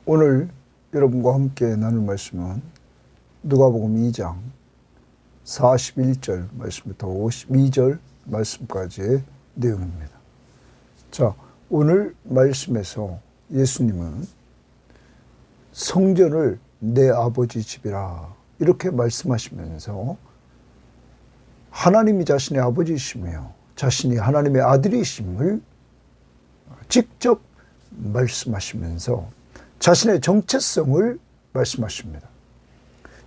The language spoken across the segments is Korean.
오늘 여러분과 함께 나눌 말씀은 누가복음 2장 41절 말씀부터 52절 말씀까지의 내용입니다. 자, 오늘 말씀에서 예수님은 성전을 내 아버지 집이라 이렇게 말씀하시면서 하나님이 자신의 아버지이시며 자신이 하나님의 아들이심을 직접 말씀하시면서 자신의 정체성을 말씀하십니다.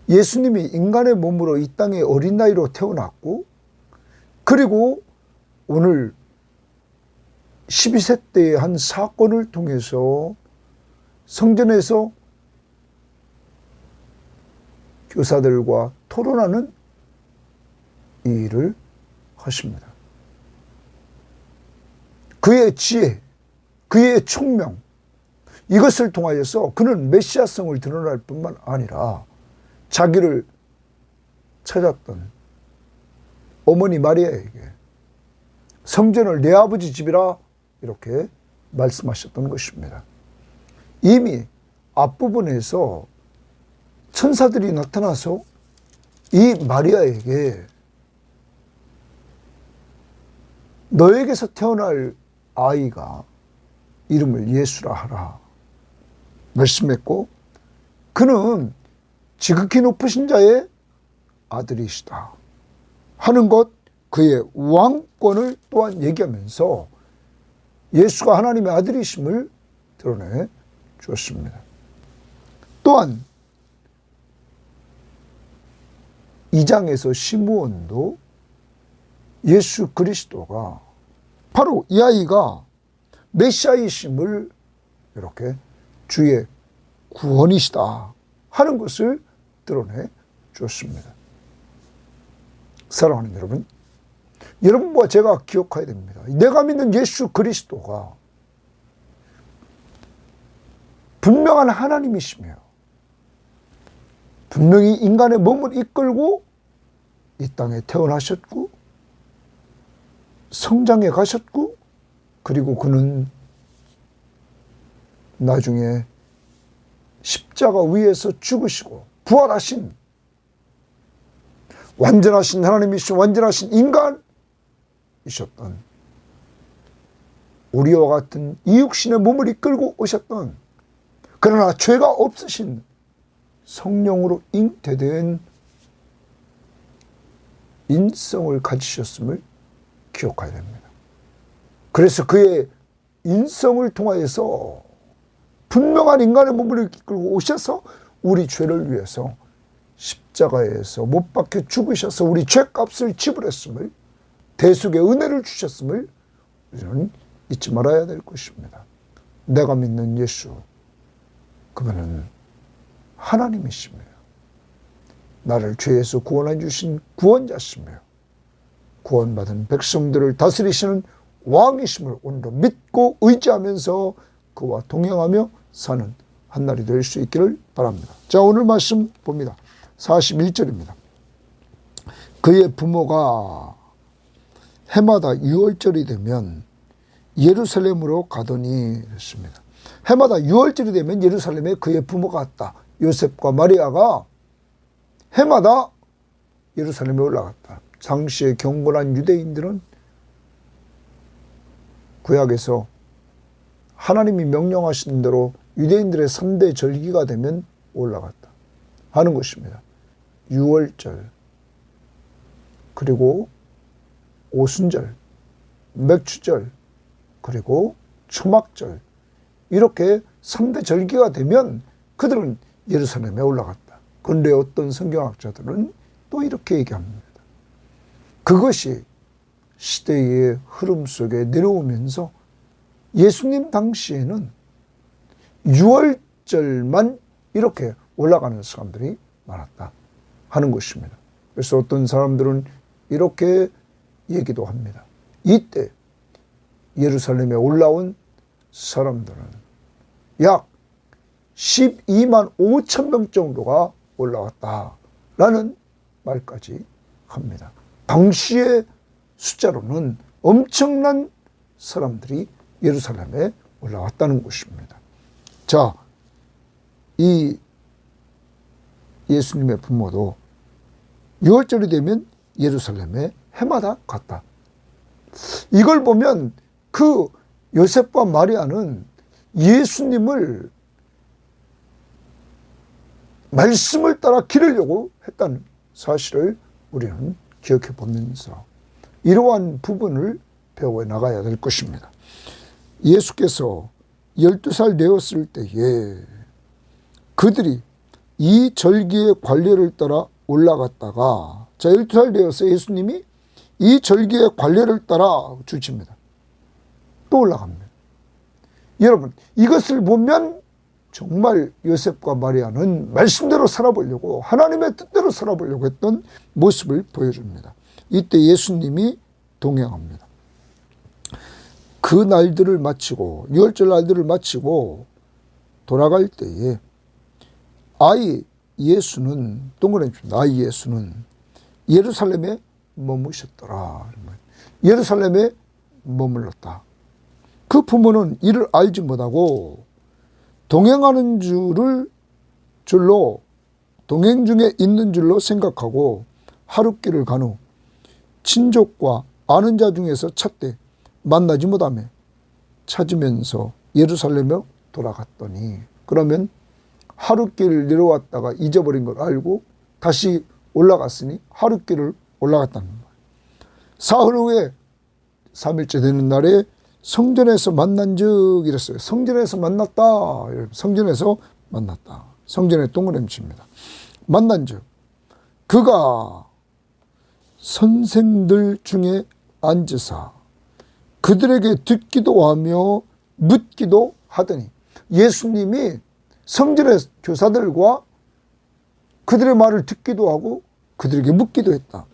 예수님이 인간의 몸으로 이 땅에 어린 나이로 태어났고, 그리고 오늘 12세 때의 한 사건을 통해서 성전에서 교사들과 토론하는 이 일을 하십니다. 그의 지혜, 그의 총명, 이것을 통하여서 그는 메시아성을 드러날 뿐만 아니라 자기를 찾았던 어머니 마리아에게 성전을 내 아버지 집이라 이렇게 말씀하셨던 것입니다. 이미 앞부분에서 천사들이 나타나서 이 마리아에게 너에게서 태어날 아이가 이름을 예수라 하라 말씀했고, 그는 지극히 높으신 자의 아들이시다 하는 것, 그의 왕권을 또한 얘기하면서 예수가 하나님의 아들이심을 드러내 주었습니다. 또한 2장에서 시므온도 예수 그리스도가 바로 이 아이가 메시아이심을 이렇게 주의 구원이시다 하는 것을 드러내 주었습니다. 사랑하는 여러분, 여러분과 제가 기억해야 됩니다. 내가 믿는 예수 그리스도가 분명한 하나님이시며 분명히 인간의 몸을 이끌고 이 땅에 태어나셨고 성장해 가셨고, 그리고 그는 나중에 십자가 위에서 죽으시고 부활하신 완전하신 하나님이신 완전하신 인간이셨던, 우리와 같은 이육신의 몸을 이끌고 오셨던, 그러나 죄가 없으신 성령으로 잉태된 인성을 가지셨음을 기억해야 됩니다. 그래서 그의 인성을 통하여서 분명한 인간의 몸을 이끌고 오셔서 우리 죄를 위해서 십자가에서 못 박혀 죽으셔서 우리 죄값을 지불했음을, 대속의 은혜를 주셨음을 우리는 잊지 말아야 될 것입니다. 내가 믿는 예수, 그분은 하나님이시며 나를 죄에서 구원해 주신 구원자시며 구원받은 백성들을 다스리시는 왕이심을 오늘도 믿고 의지하면서 그와 동행하며 사는 한날이 될 수 있기를 바랍니다. 자, 오늘 말씀 봅니다. 41절입니다. 그의 부모가 해마다 6월절이 되면 예루살렘으로 가더니 했습니다. 해마다 6월절이 되면 예루살렘에 그의 부모가 왔다. 요셉과 마리아가 해마다 예루살렘에 올라갔다. 당시에 경건한 유대인들은 구약에서 하나님이 명령하신 대로 유대인들의 3대 절기가 되면 올라갔다 하는 것입니다. 6월절, 그리고 오순절, 맥추절, 그리고 초막절, 이렇게 3대 절기가 되면 그들은 예루살렘에 올라갔다. 그런데 어떤 성경학자들은 또 이렇게 얘기합니다. 그것이 시대의 흐름 속에 내려오면서 예수님 당시에는 6월절만 이렇게 올라가는 사람들이 많았다 하는 것입니다. 그래서 어떤 사람들은 이렇게 얘기도 합니다. 이때 예루살렘에 올라온 사람들은 약 12만 5천 명 정도가 올라왔다라는 말까지 합니다. 당시의 숫자로는 엄청난 사람들이 예루살렘에 올라왔다는 것입니다. 자, 이 예수님의 부모도 6월절이 되면 예루살렘에 해마다 갔다. 이걸 보면 그 요셉과 마리아는 예수님을 말씀을 따라 기르려고 했다는 사실을 우리는 기억해 보면서 이러한 부분을 배워 나가야 될 것입니다. 예수께서 12살 되었을 때에 그들이 이 절기의 관례를 따라 올라갔다가, 자, 12살 되어서 예수님이 이 절기의 관례를 따라 주칩니다. 또 올라갑니다. 여러분, 이것을 보면 정말 요셉과 마리아는 말씀대로 살아보려고, 하나님의 뜻대로 살아보려고 했던 모습을 보여줍니다. 이때 예수님이 동행합니다. 그 날들을 마치고, 6월절 날들을 마치고 돌아갈 때에 아이 예수는, 동그라미 칩니다. 아이 예수는 예루살렘에 머무셨더라. 예루살렘에 머물렀다. 그 부모는 이를 알지 못하고 동행하는 줄로, 동행 중에 있는 줄로 생각하고 하룻길을 간 후 친족과 아는 자 중에서 찾되 만나지 못하며 찾으면서 예루살렘에 돌아갔더니, 그러면 하룻길 내려왔다가 잊어버린 걸 알고 다시 올라갔으니 하룻길을 올라갔다는 거예요. 사흘 후에 3일째 되는 날에 성전에서 만난 즉, 이랬어요. 성전에서 만났다. 성전에서 만났다. 성전의 동그라미 칩니다. 만난 즉 그가 선생들 중에 앉으사 그들에게 듣기도 하며 묻기도 하더니, 예수님이 성전의 교사들과 그들의 말을 듣기도 하고 그들에게 묻기도 했다.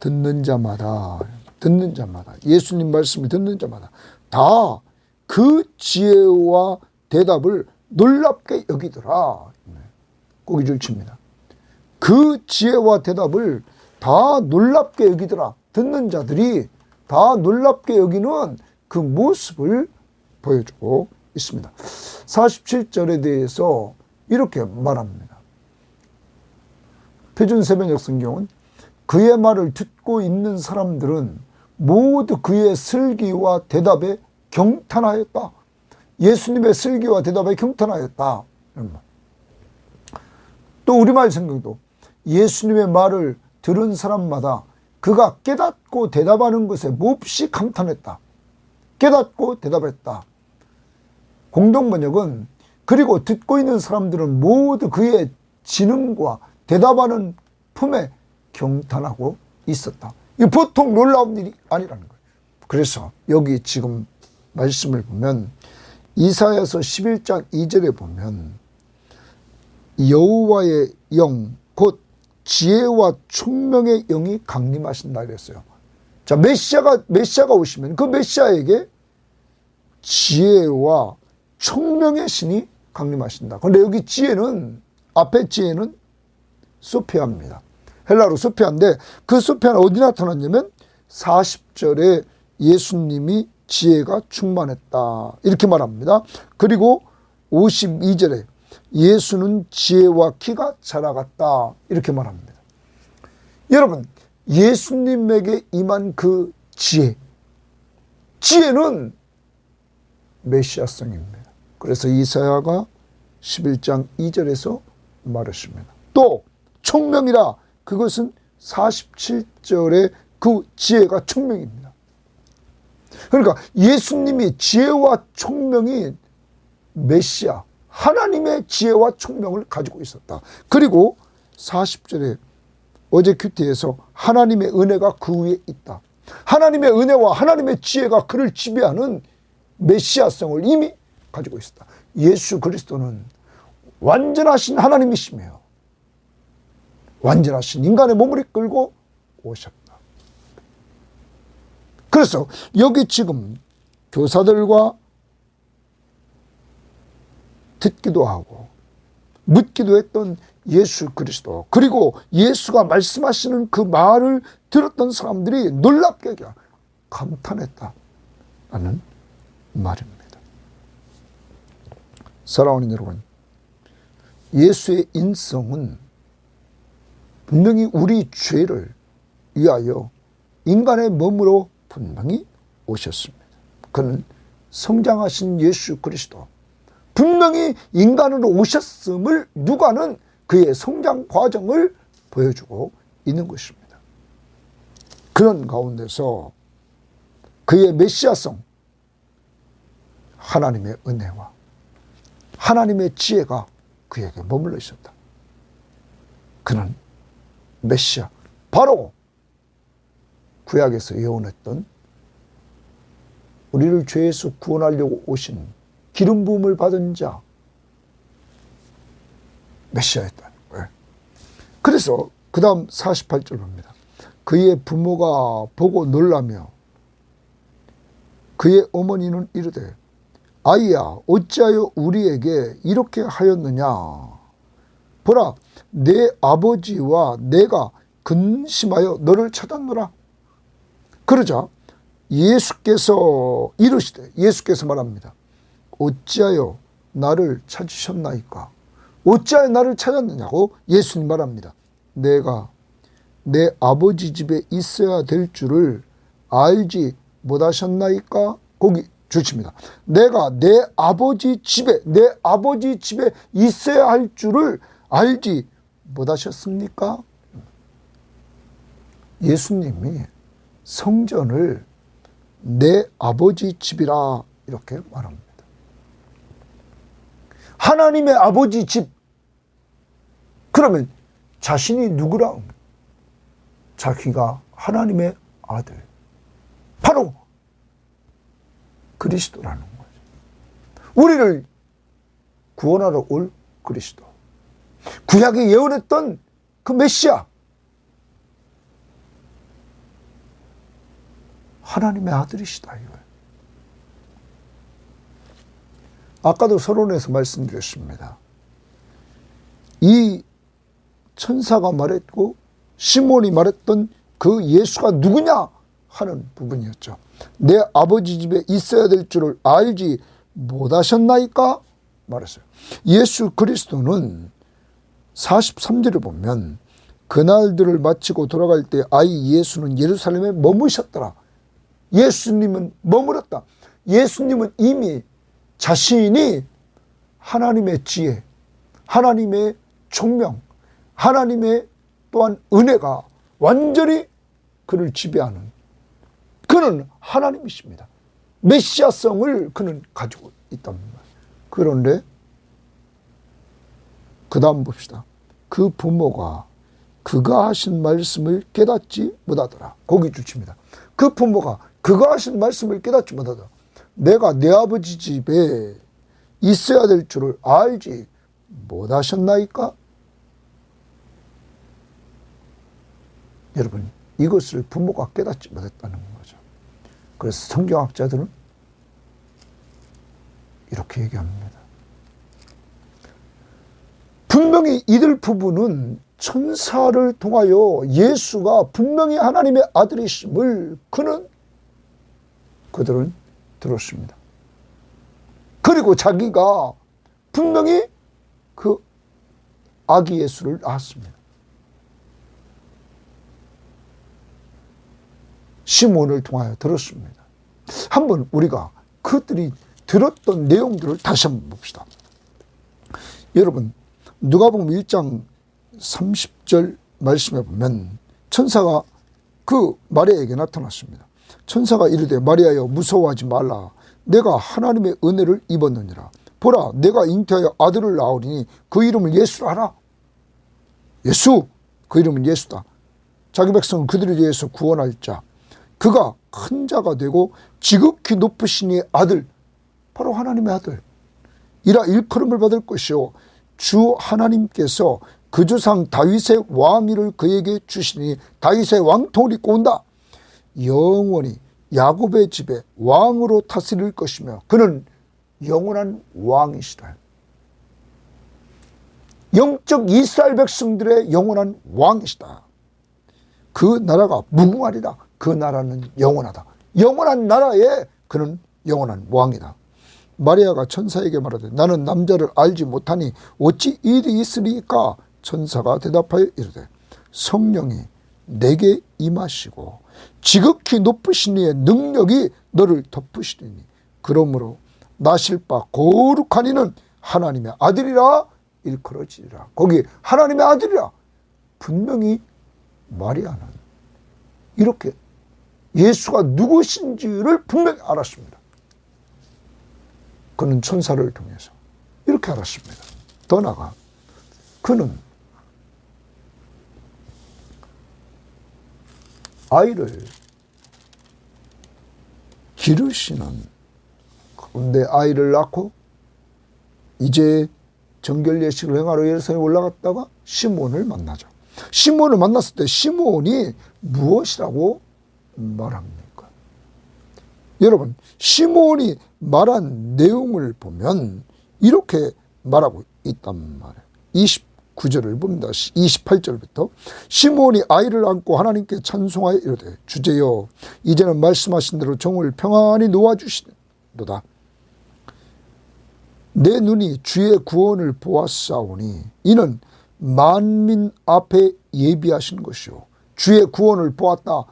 듣는 자마다 예수님 말씀을 듣는 자마다 다 그 지혜와 대답을 놀랍게 여기더라. 고기 줄 칩니다. 그 지혜와 대답을 다 놀랍게 여기더라. 듣는 자들이 다 놀랍게 여기는 그 모습을 보여주고 있습니다. 47절에 대해서 이렇게 말합니다. 표준세번역성경은 그의 말을 듣고 있는 사람들은 모두 그의 슬기와 대답에 경탄하였다. 예수님의 슬기와 대답에 경탄하였다. 또 우리말 성경도 예수님의 말을 들은 사람마다 그가 깨닫고 대답하는 것에 몹시 감탄했다. 깨닫고 대답했다. 공동번역은 그리고 듣고 있는 사람들은 모두 그의 지능과 대답하는 품에 경탄하고 있었다. 이 보통 놀라운 일이 아니라는 거예요. 그래서 여기 지금 말씀을 보면 이사야서 11장 2절에 보면 여호와의 영 곧 지혜와 총명의 영이 강림하신다 그랬어요. 자, 메시아가 오시면 그 메시아에게 지혜와 총명의 신이 강림하신다. 그런데 여기 지혜는, 앞에 지혜는 소피아입니다. 헬라로 소피아인데 그 소피아는 어디 나타났냐면 40절에 예수님이 지혜가 충만했다. 이렇게 말합니다. 그리고 52절에 예수는 지혜와 키가 자라갔다. 이렇게 말합니다. 여러분, 예수님에게 임한 그 지혜는 메시아성입니다. 그래서 이사야가 11장 2절에서 말했습니다. 또 총명이라, 그것은 47절의 그 지혜가 총명입니다. 그러니까 예수님이 지혜와 총명이 메시아, 하나님의 지혜와 총명을 가지고 있었다. 그리고 40절에 어제 큐티에서 하나님의 은혜가 그 위에 있다. 하나님의 은혜와 하나님의 지혜가 그를 지배하는 메시아성을 이미 가지고 있었다. 예수 그리스도는 완전하신 하나님이시며 완전하신 인간의 몸을 이끌고 오셨다. 그래서 여기 지금 교사들과 듣기도 하고 묻기도 했던 예수 그리스도, 그리고 예수가 말씀하시는 그 말을 들었던 사람들이 놀랍게 감탄했다라는 말입니다. 사랑하는 여러분, 예수의 인성은 분명히 우리 죄를 위하여 인간의 몸으로 분명히 오셨습니다. 그는 성장하신 예수 그리스도, 분명히 인간으로 오셨음을 누가는 그의 성장 과정을 보여주고 있는 것입니다. 그런 가운데서 그의 메시아성, 하나님의 은혜와 하나님의 지혜가 그에게 머물러 있었다. 그는 메시아, 바로 구약에서 예언했던 우리를 죄에서 구원하려고 오신 기름 부음을 받은 자 메시아였다는 거예요. 그래서 그 다음 48절 봅니다. 그의 부모가 보고 놀라며 그의 어머니는 이르되 아이야 어찌하여 우리에게 이렇게 하였느냐. 보라 내 아버지와 내가 근심하여 너를 찾았노라. 그러자 예수께서 이르시되, 예수께서 말합니다. 어찌하여 나를 찾으셨나이까. 어찌하여 나를 찾았느냐고 예수님 말합니다. 내가 내 아버지 집에 있어야 될 줄을 알지 못하셨나이까. 거기 주십니다. 내가 내 아버지 집에 있어야 할 줄을 알지 못하셨습니까? 예수님이 성전을 내 아버지 집이라 이렇게 말합니다. 하나님의 아버지 집. 그러면 자신이 누구라? 자기가 하나님의 아들, 바로 그리스도라는 거죠. 우리를 구원하러 올 그리스도, 구약에 예언했던 그 메시아, 하나님의 아들이시다 이거예요. 아까도 서론에서 말씀드렸습니다. 이 천사가 말했고 시몬이 말했던 그 예수가 누구냐 하는 부분이었죠. 내 아버지 집에 있어야 될 줄을 알지 못하셨나이까 말했어요. 예수 그리스도는 43절에 보면 그날들을 마치고 돌아갈 때 아이 예수는 예루살렘에 머무셨더라. 예수님은 머물었다. 예수님은 이미 자신이 하나님의 지혜, 하나님의 총명, 하나님의 또한 은혜가 완전히 그를 지배하는, 그는 하나님이십니다. 메시아성을 그는 가지고 있단 말이에요. 그런데 그 다음 봅시다. 그 부모가 그가 하신 말씀을 깨닫지 못하더라. 거기 주칩니다. 그 부모가 그가 하신 말씀을 깨닫지 못하더라. 내가 내 아버지 집에 있어야 될 줄을 알지 못하셨나이까? 여러분, 이것을 부모가 깨닫지 못했다는 거죠. 그래서 성경학자들은 이렇게 얘기합니다. 분명히 이들 부부는 천사를 통하여 예수가 분명히 하나님의 아들이심을 그들은 들었습니다. 그리고 자기가 분명히 그 아기 예수를 낳았습니다. 시몬을 통하여 들었습니다. 한번 우리가 그들이 들었던 내용들을 다시 한번 봅시다. 여러분, 누가복음 1장 30절 말씀에 보면 천사가 그 마리아에게 나타났습니다. 천사가 이르되 마리아여 무서워하지 말라. 내가 하나님의 은혜를 입었느니라. 보라 내가 잉태하여 아들을 낳으리니 그 이름을 예수라 하라. 예수, 그 이름은 예수다. 자기 백성은 그들을 위해서 구원할 자. 그가 큰 자가 되고 지극히 높으신 이의 아들, 바로 하나님의 아들 이라 일컬음을 받을 것이요 주 하나님께서 그 조상 다윗의 왕위를 그에게 주시니 다윗의 왕통을 입고 온다. 영원히 야곱의 집에 왕으로 다스릴 것이며 그는 영원한 왕이시다. 영적 이스라엘 백성들의 영원한 왕이시다. 그 나라가 무궁하리라. 그 나라는 영원하다. 영원한 나라에 그는 영원한 왕이다. 마리아가 천사에게 말하되 나는 남자를 알지 못하니 어찌 일이 있으리까? 천사가 대답하여 이르되 성령이 내게 임하시고 지극히 높으신 이의 능력이 너를 덮으시리니 그러므로 나실 바 거룩한 이는 하나님의 아들이라 일컬어지리라. 거기 하나님의 아들이라. 분명히 마리아는 이렇게 예수가 누구신지를 분명히 알았습니다. 그는 천사를 통해서 이렇게 알았습니다. 더 나아가 그는 아이를 기르시는 가운데 아이를 낳고 이제 정결 예식을 행하러 예루살렘에 올라갔다가 시몬을 만나죠. 시몬을 만났을 때 시몬이 무엇이라고 말합니까? 여러분, 시몬이 말한 내용을 보면 이렇게 말하고 있단 말이에요. 29절을 봅니다. 28절부터 시몬이 아이를 안고 하나님께 찬송하여 이르되 주제여 이제는 말씀하신 대로 종을 평안히 놓아주시도다. 내 눈이 주의 구원을 보았사오니 이는 만민 앞에 예비하신 것이요. 주의 구원을 보았다.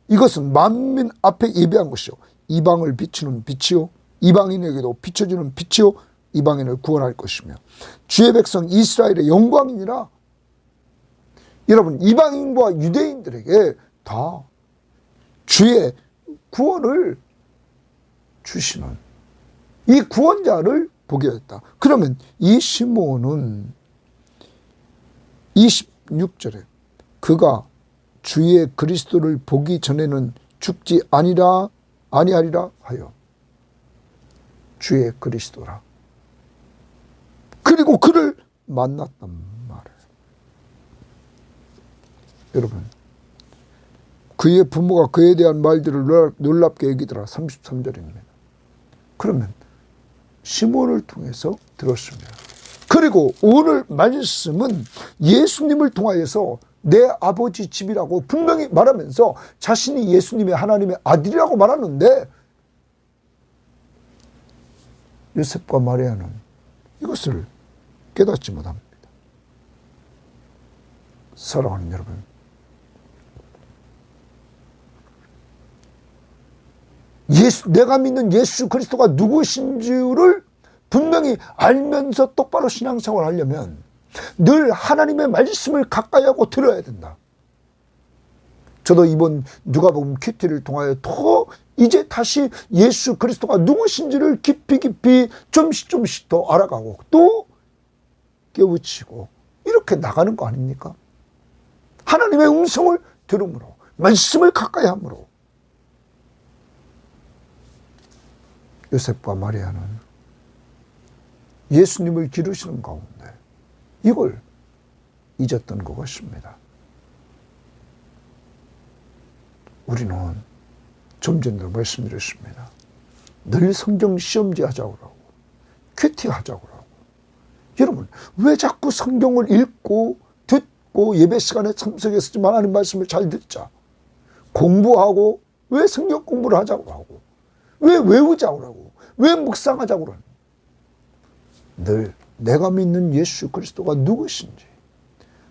이것은 만민 앞에 예비한 것이요. 이방을 비추는 빛이요. 이방인에게도 비춰주는 빛이요. 이방인을 구원할 것이며 주의 백성 이스라엘의 영광이니라. 여러분, 이방인과 유대인들에게 다 주의 구원을 주시는 이 구원자를 보게 됐다. 그러면 이 시몬은 26절에 그가 주의 그리스도를 보기 전에는 죽지 아니하리라 하여 주의 그리스도라. 그리고 그를 만났단 말이에요. 여러분, 그의 부모가 그에 대한 말들을 놀랍게 여기더라. 33절입니다. 그러면 시몬을 통해서 들었습니다. 그리고 오늘 말씀은 예수님을 통하여서 내 아버지 집이라고 분명히 말하면서 자신이 예수님의 하나님의 아들이라고 말하는데 요셉과 마리아는 이것을 깨닫지 못합니다. 사랑하는 여러분, 내가 믿는 예수 그리스도가 누구신지를 분명히 알면서 똑바로 신앙생활을 하려면 늘 하나님의 말씀을 가까이 하고 들어야 된다. 저도 이번 누가복음 큐티를 통하여 더 이제 다시 예수 그리스도가 누구신지를 깊이 좀씩 더 알아가고 또 깨우치고 이렇게 나가는 거 아닙니까? 하나님의 음성을 들음으로 말씀을 가까이 함으로 요셉과 마리아는 예수님을 기르시는 가운데 이걸 잊었던 것 같습니다. 우리는 좀 전에도 말씀드렸습니다. 늘 성경 시험지 하자고 하고 큐티 하자고 하고 여러분, 왜 자꾸 성경을 읽고 듣고 예배 시간에 참석해서 하나님 말씀을 잘 듣자. 공부하고 왜 성경 공부를 하자고 하고 왜 외우자고 하고 왜 묵상하자고 하는 늘 내가 믿는 예수 그리스도가 누구신지,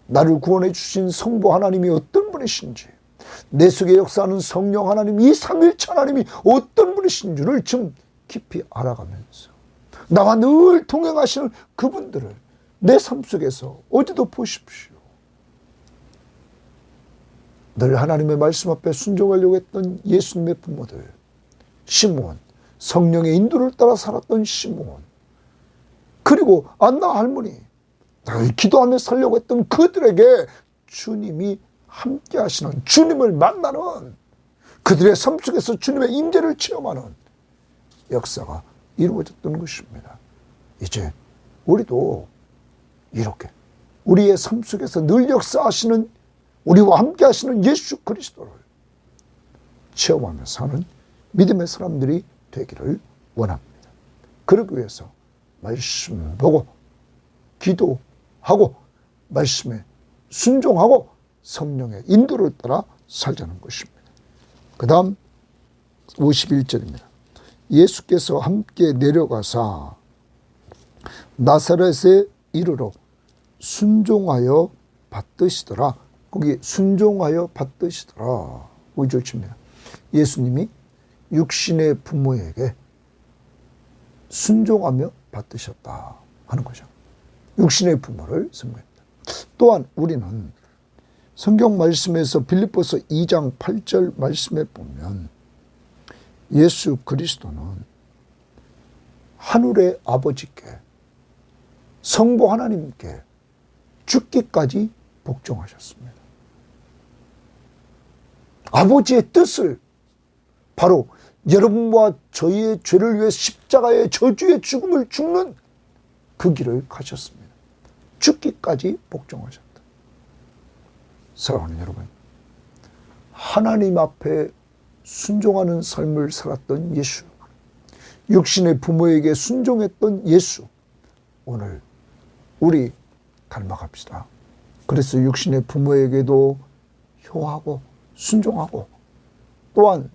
나를 구원해 주신 성부 하나님이 어떤 분이신지, 내 속에 역사하는 성령 하나님, 이 삼일체 하나님이 어떤 분이신지를 좀 깊이 알아가면서 나와 늘 동행하시는 그분들을 내 삶 속에서 어디도 보십시오. 늘 하나님의 말씀 앞에 순종하려고 했던 예수님의 부모들, 시몬, 성령의 인도를 따라 살았던 시몬, 그리고 안나 할머니, 늘 기도하며 살려고 했던 그들에게 주님이 함께 하시는, 주님을 만나는, 그들의 삶 속에서 주님의 임재를 체험하는 역사가 이루어졌던 것입니다. 이제 우리도 이렇게 우리의 삶 속에서 늘 역사하시는, 우리와 함께 하시는 예수 그리스도를 체험하며 사는 믿음의 사람들이 되기를 원합니다. 그러기 위해서 말씀 보고 기도하고 말씀에 순종하고 성령의 인도를 따라 살자는 것입니다. 그 다음 51절입니다. 예수께서 함께 내려가사 나사렛에 이르러 순종하여 받드시더라. 거기 순종하여 받드시더라. 5절 칩니다. 예수님이 육신의 부모에게 순종하며 받드셨다 하는 거죠. 육신의 부모를 섬겼다. 또한 우리는 성경 말씀에서 빌립보서 2장 8절 말씀에 보면 예수 그리스도는 하늘의 아버지께 성부 하나님께 죽기까지 복종하셨습니다. 아버지의 뜻을 바로 여러분과 저희의 죄를 위해 십자가의 저주의 죽음을 죽는 그 길을 가셨습니다. 죽기까지 복종하셨다. 사랑하는 여러분, 하나님 앞에 순종하는 삶을 살았던 예수, 육신의 부모에게 순종했던 예수, 오늘 우리 닮아갑시다. 그래서 육신의 부모에게도 효하고 순종하고, 또한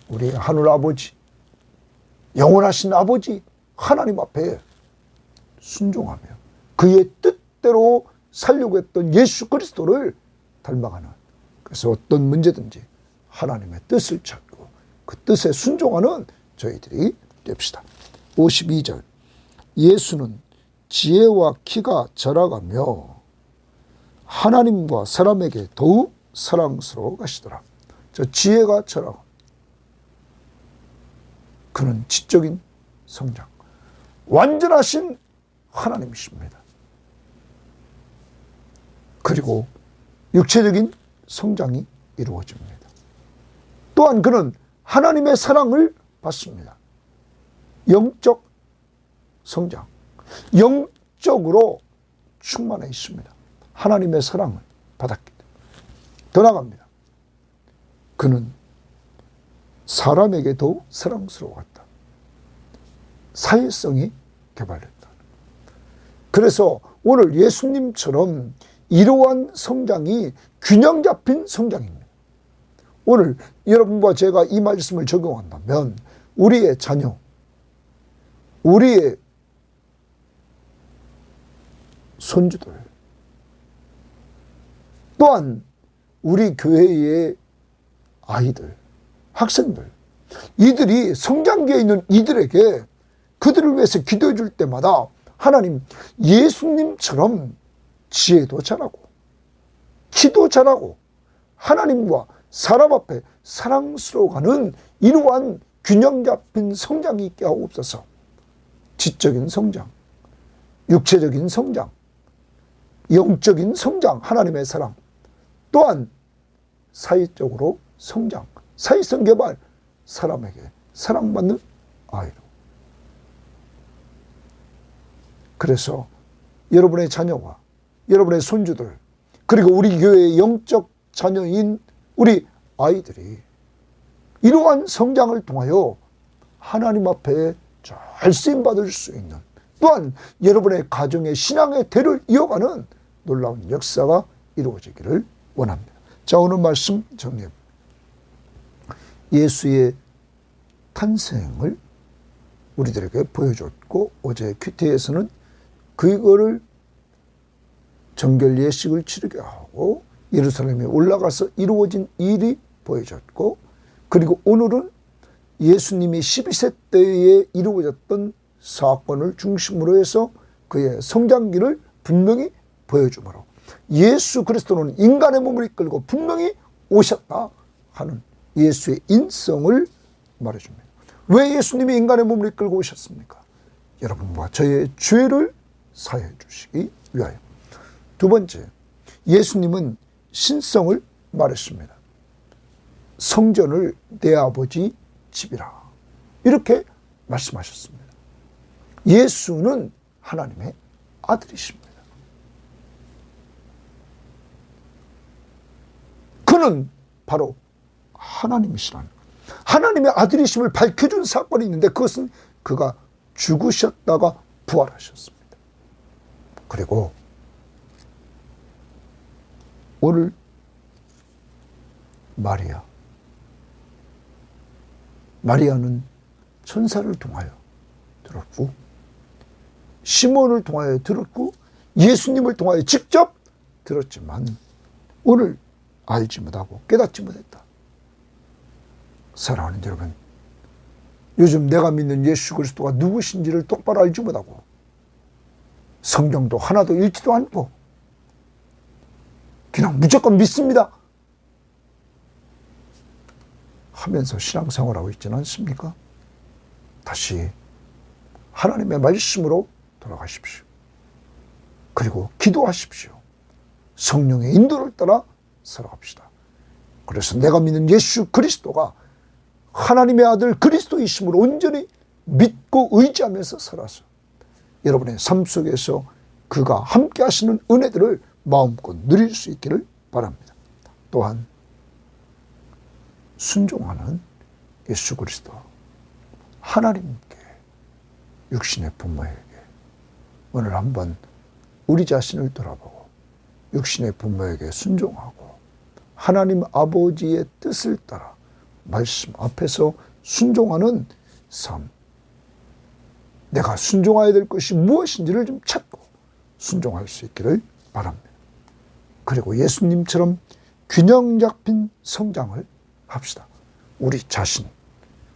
우리 하늘 아버지, 영원하신 아버지 하나님 앞에 순종하며 그의 뜻대로 살려고 했던 예수 그리스도를 닮아가는, 그래서 어떤 문제든지 하나님의 뜻을 찾고 그 뜻에 순종하는 저희들이 됩시다. 52절, 예수는 지혜와 키가 자라가며 하나님과 사람에게 더욱 사랑스러워 가시더라. 저 지혜가 자라고, 그는 지적인 성장, 완전하신 하나님이십니다. 그리고 육체적인 성장이 이루어집니다. 또한 그는 하나님의 사랑을 받습니다. 영적 성장, 영적으로 충만해 있습니다. 하나님의 사랑을 받았기 때문에. 더 나갑니다. 그는 사람에게 더욱 사랑스러웠다. 사회성이 개발됐다. 그래서 오늘 예수님처럼 이러한 성장이 균형 잡힌 성장입니다. 오늘 여러분과 제가 이 말씀을 적용한다면 우리의 자녀, 우리의 손주들, 또한 우리 교회의 아이들, 학생들, 이들이 성장기에 있는 이들에게 그들을 위해서 기도해 줄 때마다 하나님, 예수님처럼 지혜도 잘하고 키도 잘하고 하나님과 사람 앞에 사랑스러워가는 이러한 균형 잡힌 성장이 있게 하옵소서. 지적인 성장, 육체적인 성장, 영적인 성장, 하나님의 사랑, 또한 사회적으로 성장, 사회성 개발, 사람에게 사랑받는 아이로. 그래서 여러분의 자녀와 여러분의 손주들, 그리고 우리 교회의 영적 자녀인 우리 아이들이 이러한 성장을 통하여 하나님 앞에 잘 쓰임받을 수 있는, 또한 여러분의 가정의 신앙의 대를 이어가는 놀라운 역사가 이루어지기를 원합니다. 자, 오늘 말씀 정리해봅니다. 예수의 탄생을 우리들에게 보여줬고, 어제 큐티에서는 그거를 정결 예식을 치르게 하고 예루살렘에 올라가서 이루어진 일이 보여졌고, 그리고 오늘은 예수님이 12세 때에 이루어졌던 사건을 중심으로 해서 그의 성장기를 분명히 보여주므로 예수 그리스도는 인간의 몸을 이끌고 분명히 오셨다 하는 예수의 인성을 말해줍니다. 왜 예수님이 인간의 몸을 이끌고 오셨습니까? 여러분과 저의 죄를 사해 주시기 위하여. 두 번째, 예수님은 신성을 말했습니다. 성전을 내 아버지 집이라, 이렇게 말씀하셨습니다. 예수는 하나님의 아들이십니다. 그는 바로 하나님이시라는, 하나님의 아들이심을 밝혀준 사건이 있는데, 그것은 그가 죽으셨다가 부활하셨습니다. 그리고 오늘 마리아는 천사를 통하여 들었고, 시몬을 통하여 들었고, 예수님을 통하여 직접 들었지만 오늘 알지 못하고 깨닫지 못했다. 사랑하는 여러분, 요즘 내가 믿는 예수 그리스도가 누구신지를 똑바로 알지 못하고 성경도 하나도 읽지도 않고 그냥 무조건 믿습니다 하면서 신앙생활하고 있지는 않습니까? 다시 하나님의 말씀으로 돌아가십시오. 그리고 기도하십시오. 성령의 인도를 따라 살아갑시다. 그래서 내가 믿는 예수 그리스도가 하나님의 아들 그리스도이심을 온전히 믿고 의지하면서 살아서 여러분의 삶 속에서 그가 함께 하시는 은혜들을 마음껏 누릴 수 있기를 바랍니다. 또한 순종하는 예수 그리스도, 하나님께, 육신의 부모에게 오늘 한번 우리 자신을 돌아보고 육신의 부모에게 순종하고 하나님 아버지의 뜻을 따라 말씀 앞에서 순종하는 삶, 내가 순종해야 될 것이 무엇인지를 좀 찾고 순종할 수 있기를 바랍니다. 그리고 예수님처럼 균형 잡힌 성장을 합시다. 우리 자신,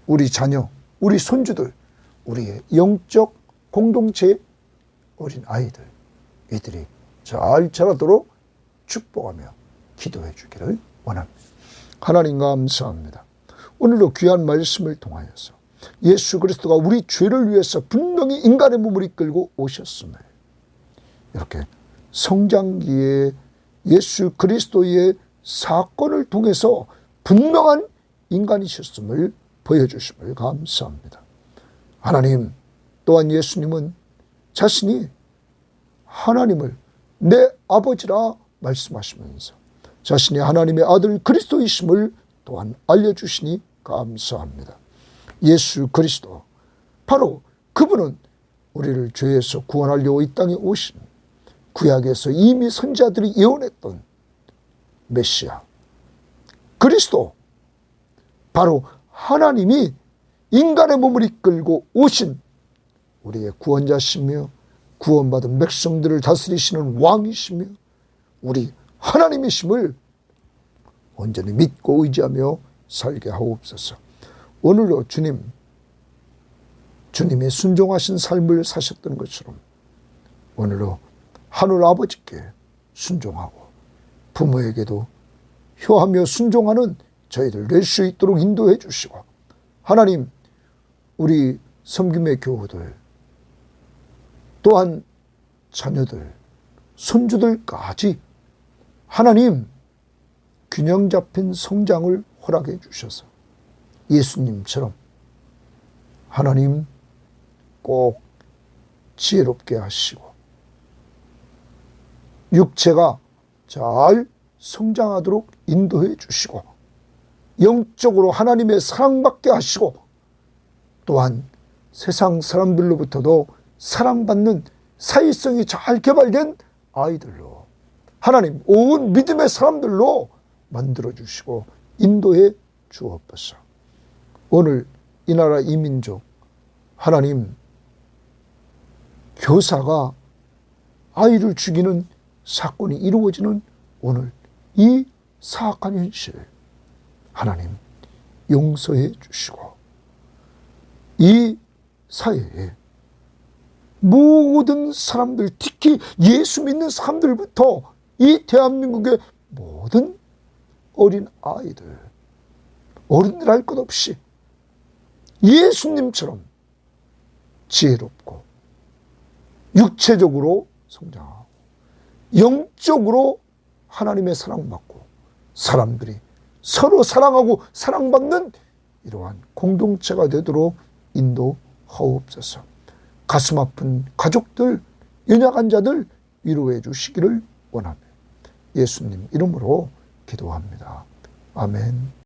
우리 자녀, 우리 손주들, 우리의 영적 공동체의 어린 아이들, 이들이 잘 자라도록 축복하며 기도해 주기를 원합니다. 하나님 감사합니다. 오늘도 귀한 말씀을 통하여서 예수 그리스도가 우리 죄를 위해서 분명히 인간의 몸을 이끌고 오셨음을, 이렇게 성장기에 예수 그리스도의 사건을 통해서 분명한 인간이셨음을 보여주심을 감사합니다. 하나님, 또한 예수님은 자신이 하나님을 내 아버지라 말씀하시면서 자신이 하나님의 아들 그리스도이심을 또한 알려주시니 감사합니다. 예수 그리스도, 바로 그분은 우리를 죄에서 구원하려고 이 땅에 오신, 구약에서 이미 선지자들이 예언했던 메시아 그리스도, 바로 하나님이 인간의 몸을 이끌고 오신 우리의 구원자시며 구원받은 백성들을 다스리시는 왕이시며 우리 하나님이심을 온전히 믿고 의지하며 살게 하옵소서. 오늘도 주님이 순종하신 삶을 사셨던 것처럼 오늘도 하늘 아버지께 순종하고 부모에게도 효하며 순종하는 저희들 될 수 있도록 인도해 주시고, 하나님, 우리 섬김의 교우들, 또한 자녀들, 손주들까지 하나님 균형 잡힌 성장을 허락해 주셔서 예수님처럼 하나님 꼭 지혜롭게 하시고 육체가 잘 성장하도록 인도해 주시고 영적으로 하나님의 사랑받게 하시고 또한 세상 사람들로부터도 사랑받는 사회성이 잘 개발된 아이들로 하나님 온 믿음의 사람들로 만들어주시고 인도해 주옵소서. 오늘 이 나라 이 민족 하나님 교사가 아이를 죽이는 사건이 이루어지는 오늘 이 사악한 현실 하나님 용서해 주시고 이 사회에 모든 사람들, 특히 예수 믿는 사람들부터 이 대한민국의 모든 어린 아이들, 어른들 할 것 없이 예수님처럼 지혜롭고 육체적으로 성장하고 영적으로 하나님의 사랑받고 사람들이 서로 사랑하고 사랑받는 이러한 공동체가 되도록 인도하옵소서. 가슴 아픈 가족들, 연약한 자들 위로해 주시기를 원하며 예수님 이름으로 기도합니다. 아멘.